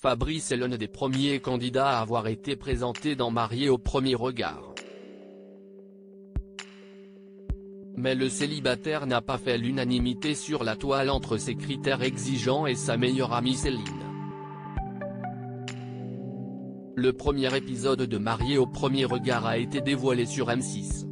Fabrice est l'un des premiers candidats à avoir été présenté dans Marié au premier regard. Mais le célibataire n'a pas fait l'unanimité sur la toile entre ses critères exigeants et sa meilleure amie Céline. Le premier épisode de Marié au premier regard a été dévoilé sur M6.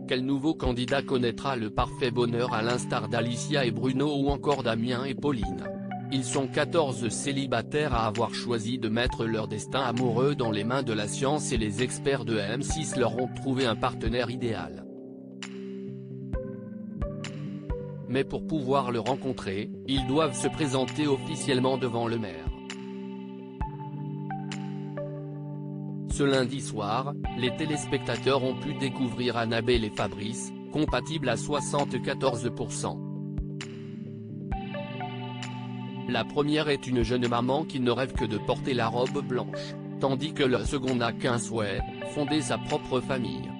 Quel nouveau candidat connaîtra le parfait bonheur à l'instar d'Alicia et Bruno ou encore Damien et Pauline? Ils sont 14 célibataires à avoir choisi de mettre leur destin amoureux dans les mains de la science et les experts de M6 leur ont trouvé un partenaire idéal. Mais pour pouvoir le rencontrer, ils doivent se présenter officiellement devant le maire. Ce lundi soir, les téléspectateurs ont pu découvrir Annabelle et Fabrice, compatibles à 74%. La première est une jeune maman qui ne rêve que de porter la robe blanche, tandis que la seconde n'a qu'un souhait, fonder sa propre famille.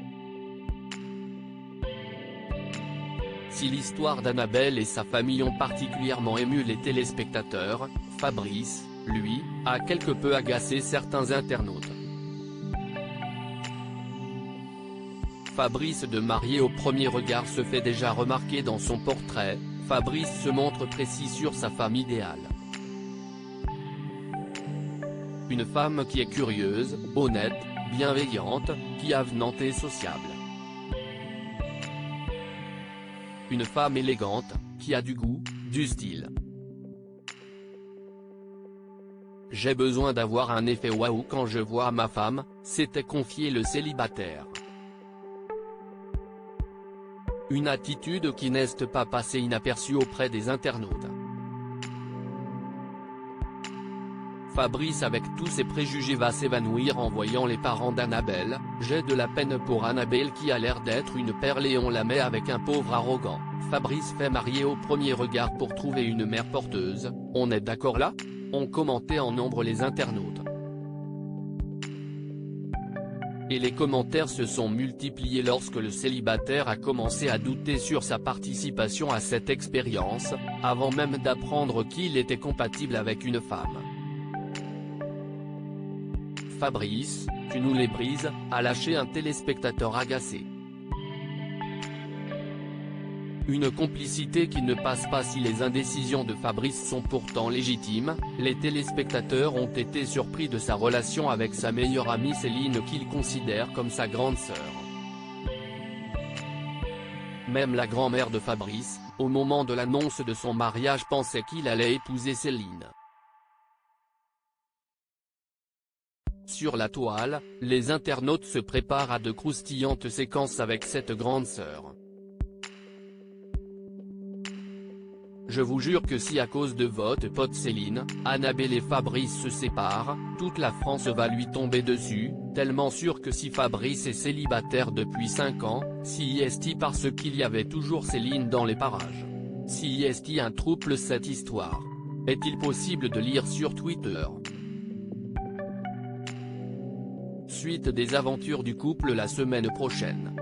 Si l'histoire d'Annabelle et sa famille ont particulièrement ému les téléspectateurs, Fabrice, lui, a quelque peu agacé certains internautes. Fabrice de Marié au premier regard se fait déjà remarquer dans son portrait. Fabrice se montre précis sur sa femme idéale. Une femme qui est curieuse, honnête, bienveillante, qui est avenante et sociable. Une femme élégante, qui a du goût, du style. J'ai besoin d'avoir un effet waouh quand je vois ma femme, s'était confié le célibataire. Une attitude qui n'est pas passée inaperçue auprès des internautes. Fabrice avec tous ses préjugés va s'évanouir en voyant les parents d'Annabelle. J'ai de la peine pour Annabelle qui a l'air d'être une perle et on la met avec un pauvre arrogant. Fabrice fait Marié au premier regard pour trouver une mère porteuse, on est d'accord là? Ont commenté en nombre les internautes. Et les commentaires se sont multipliés lorsque le célibataire a commencé à douter sur sa participation à cette expérience, avant même d'apprendre qu'il était compatible avec une femme. Fabrice, tu nous les brises, a lâché un téléspectateur agacé. Une complicité qui ne passe pas si les indécisions de Fabrice sont pourtant légitimes. Les téléspectateurs ont été surpris de sa relation avec sa meilleure amie Céline qu'il considère comme sa grande sœur. Même la grand-mère de Fabrice, au moment de l'annonce de son mariage pensait qu'il allait épouser Céline. Sur la toile, les internautes se préparent à de croustillantes séquences avec cette grande sœur. Je vous jure que si à cause de votre pote Céline, Annabelle et Fabrice se séparent, toute la France va lui tomber dessus, tellement sûr que si Fabrice est célibataire depuis 5 ans, si est parce qu'il y avait toujours Céline dans les parages. Si est un trouble cette histoire. Est-il possible de lire sur Twitter? Suite des aventures du couple la semaine prochaine.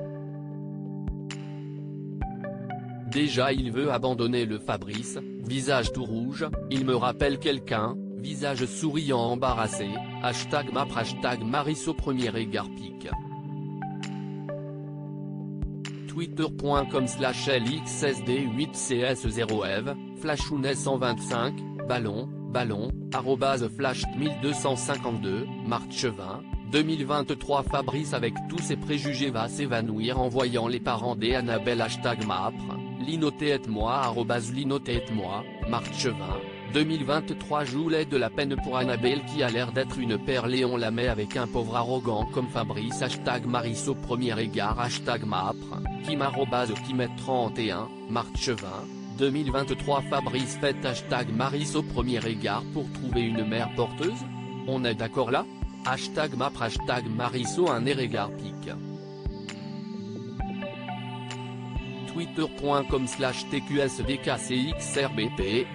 Déjà il veut abandonner le Fabrice, visage tout rouge, il me rappelle quelqu'un, visage souriant embarrassé, #map #Maris au premier regard pic. Twitter.com/LXSD8CS0ev, Flashounet125, ballon, @flash1252, Marchevin, 2023 Fabrice avec tous ses préjugés va s'évanouir en voyant les parents d'Annabelle #mapre, linoteetmoi @linoteetmoi, Marchevin, 2023 Joulet de la peine pour Annabelle qui a l'air d'être une perle et on la met avec un pauvre arrogant comme Fabrice #Maris au premier regard #mapre, Kim @Kimet31, Marchevin, 2023 Fabrice fait #Maris au premier regard pour trouver une mère porteuse? On est d'accord là? #map #Mariso un regard pic. Twitter.com/TQSDKCXRBP,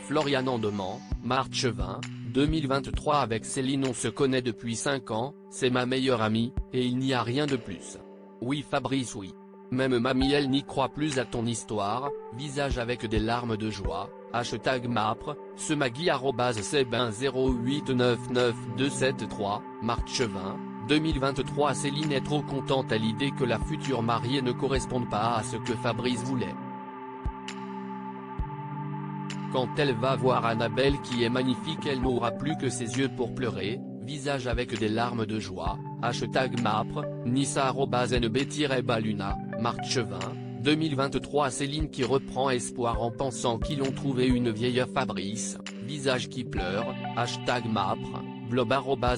@Florianandement, Marchevin, 2023 avec Céline on se connaît depuis 5 ans, c'est ma meilleure amie, et il n'y a rien de plus. Oui Fabrice oui. Même mamie elle n'y croit plus à ton histoire, visage avec des larmes de joie, #mapre, ce Maggie @0899273, Marchevin, 2023 Céline est trop contente à l'idée que la future mariée ne corresponde pas à ce que Fabrice voulait. Quand elle va voir Annabelle qui est magnifique elle n'aura plus que ses yeux pour pleurer, visage avec des larmes de joie, #mapre, Nissa @nb-baluna, Marchevin, 2023 Céline qui reprend espoir en pensant qu'ils ont trouvé une vieille Fabrice, visage qui pleure, #mapre, blob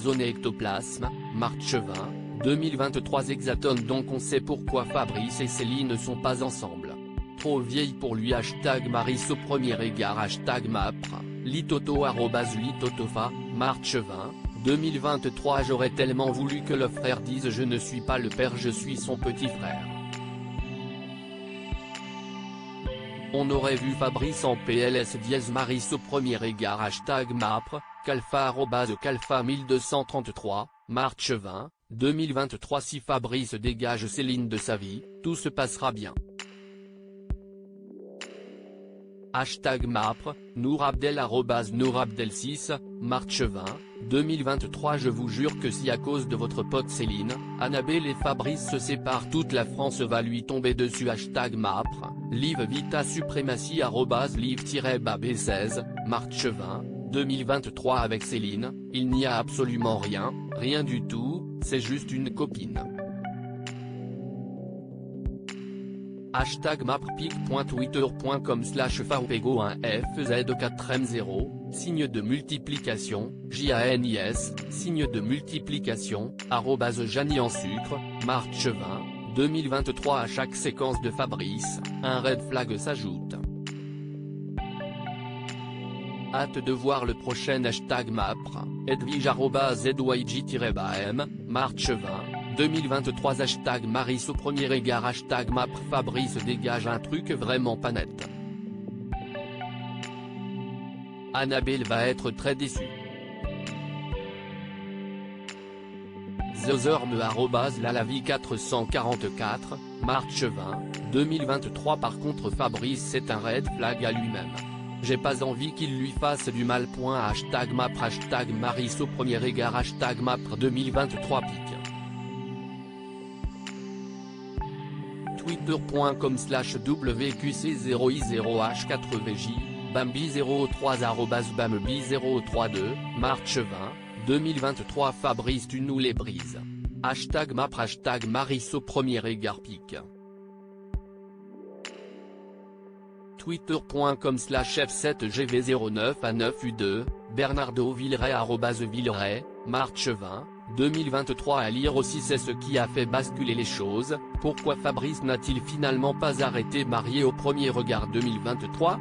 @onectoplasme, Marchevin, 2023 Hexatone donc on sait pourquoi Fabrice et Céline ne sont pas ensemble. Trop vieille pour lui #Maris au premier égard #mapre, litoto @litotofa, Marchevin, 2023 J'aurais tellement voulu que le frère dise je ne suis pas le père je suis son petit frère. On aurait vu Fabrice en PLS Maris au premier égard #mapre, calfa @calfa 1233, Marchevin, 2023 Si Fabrice dégage Céline de sa vie, tout se passera bien. #mapre, Nourabdel @Nourabdel6, Marchevin, 2023 Je vous jure que si à cause de votre pote Céline, Annabelle et Fabrice se séparent toute la France va lui tomber dessus #mapre, Live Vita Suprématie @live-bab16, Marchevin, 2023 Avec Céline, il n'y a absolument rien du tout, c'est juste une copine. #mappic.twitter.com/faupego1fz4m0, signe de multiplication, JANIS, signe de multiplication, @Janie en sucre, Marchevin, 2023 À chaque séquence de Fabrice, un red flag s'ajoute. Hâte de voir le prochain #mapre, Edwige @zyg-m, Marchevin, 2023 #Maris au premier égard #mapre Fabrice dégage un truc vraiment pas net. Annabelle va être très déçue. Zozorme @lalavi444, Marchevin, 2023 Par contre Fabrice c'est un red flag à lui-même. J'ai pas envie qu'il lui fasse du mal. #mapre #Maris au premier égard #mapre 2023 pic. Twitter.com/WQC0I0H4VJ, Bambi03 @Bambi032, Marchevin, 2023 Fabrice tu nous les brises. #mapre #Maris au premier égard pic. Twitter.com/F7GV09A9U2, Bernardo Villeray @Villeray, Marchevin, 2023 À lire aussi c'est ce qui a fait basculer les choses, pourquoi Fabrice n'a-t-il finalement pas arrêté marié au premier regard 2023 ?